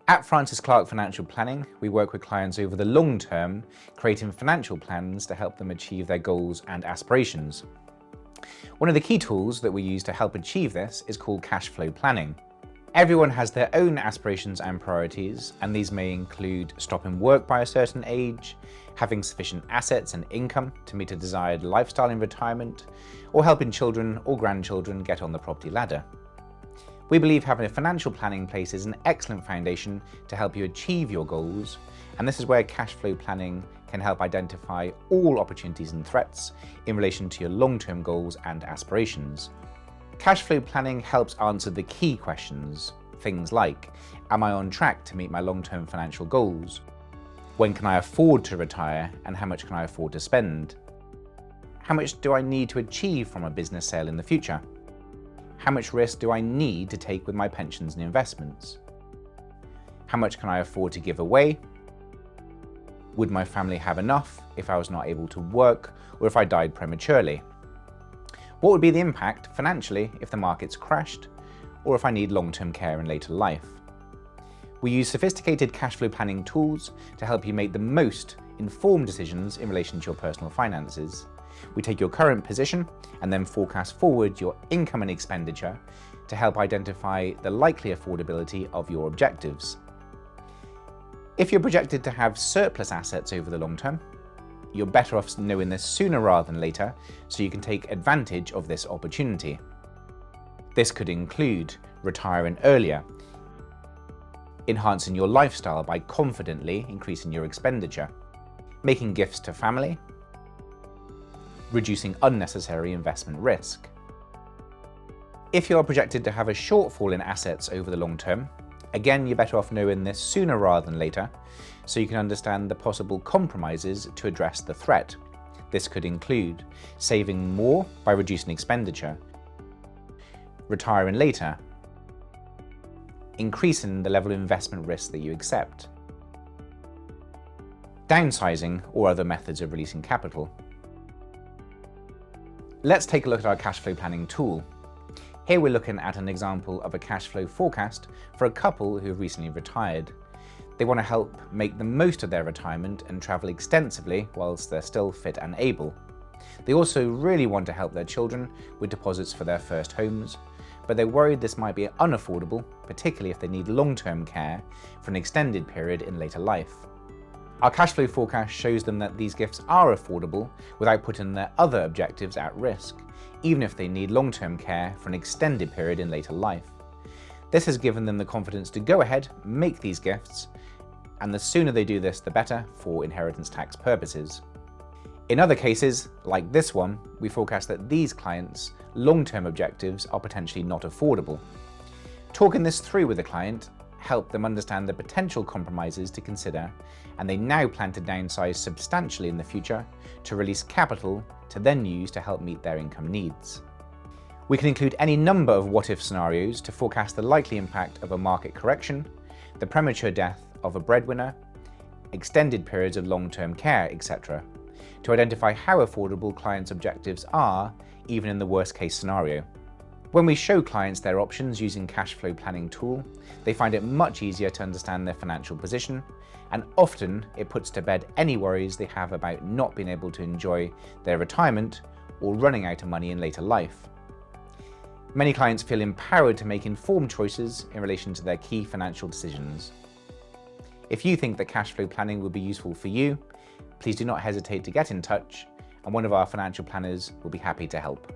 At Francis Clark Financial Planning, we work with clients over the long term, creating financial plans to help them achieve their goals and aspirations. One of the key tools that we use to help achieve this is called Cashflow planning. Everyone has their own aspirations and priorities, and these may include stopping work by a certain age, having sufficient assets and income to meet a desired lifestyle in retirement, or helping children or grandchildren get on the property ladder. We believe having a financial planning in place is an excellent foundation to help you achieve your goals, and this is where Cashflow planning can help identify all opportunities and threats in relation to your long-term goals and aspirations. Cashflow planning helps answer the key questions, things like, am I on track to meet my long-term financial goals? When can I afford to retire, and how much can I afford to spend? How much do I need to achieve from a business sale in the future? How much risk do I need to take with my pensions and investments? How much can I afford to give away? Would my family have enough if I was not able to work or if I died prematurely? What would be the impact financially if the markets crashed or if I need long-term care in later life? We use sophisticated cashflow planning tools to help you make the most informed decisions in relation to your personal finances. We take your current position and then forecast forward your income and expenditure to help identify the likely affordability of your objectives. If you're projected to have surplus assets over the long term, you're better off knowing this sooner rather than later so you can take advantage of this opportunity. This could include retiring earlier, enhancing your lifestyle by confidently increasing your expenditure, making gifts to family, reducing unnecessary investment risk. If you are projected to have a shortfall in assets over the long term, again, you're better off knowing this sooner rather than later, so you can understand the possible compromises to address the threat. This could include saving more by reducing expenditure, retiring later, increasing the level of investment risk that you accept, downsizing or other methods of releasing capital. Let's take a look at our cash flow planning tool. Here we're looking at an example of a cash flow forecast for a couple who have recently retired. They want to help make the most of their retirement and travel extensively whilst they're still fit and able. They also really want to help their children with deposits for their first homes, but they're worried this might be unaffordable, particularly if they need long-term care for an extended period in later life. Our cash flow forecast shows them that these gifts are affordable without putting their other objectives at risk, even if they need long-term care for an extended period in later life. This has given them the confidence to go ahead, make these gifts, and the sooner they do this, the better for inheritance tax purposes. In other cases, like this one, we forecast that these clients' long-term objectives are potentially not affordable. Talking this through with the client helped them understand the potential compromises to consider, and they now plan to downsize substantially in the future to release capital to then use to help meet their income needs. We can include any number of what-if scenarios to forecast the likely impact of a market correction, the premature death of a breadwinner, extended periods of long-term care, etc., to identify how affordable clients' objectives are, even in the worst-case scenario. When we show clients their options using cash flow planning tool, they find it much easier to understand their financial position, and often it puts to bed any worries they have about not being able to enjoy their retirement or running out of money in later life. Many clients feel empowered to make informed choices in relation to their key financial decisions. If you think that cash flow planning will be useful for you, please do not hesitate to get in touch, and one of our financial planners will be happy to help.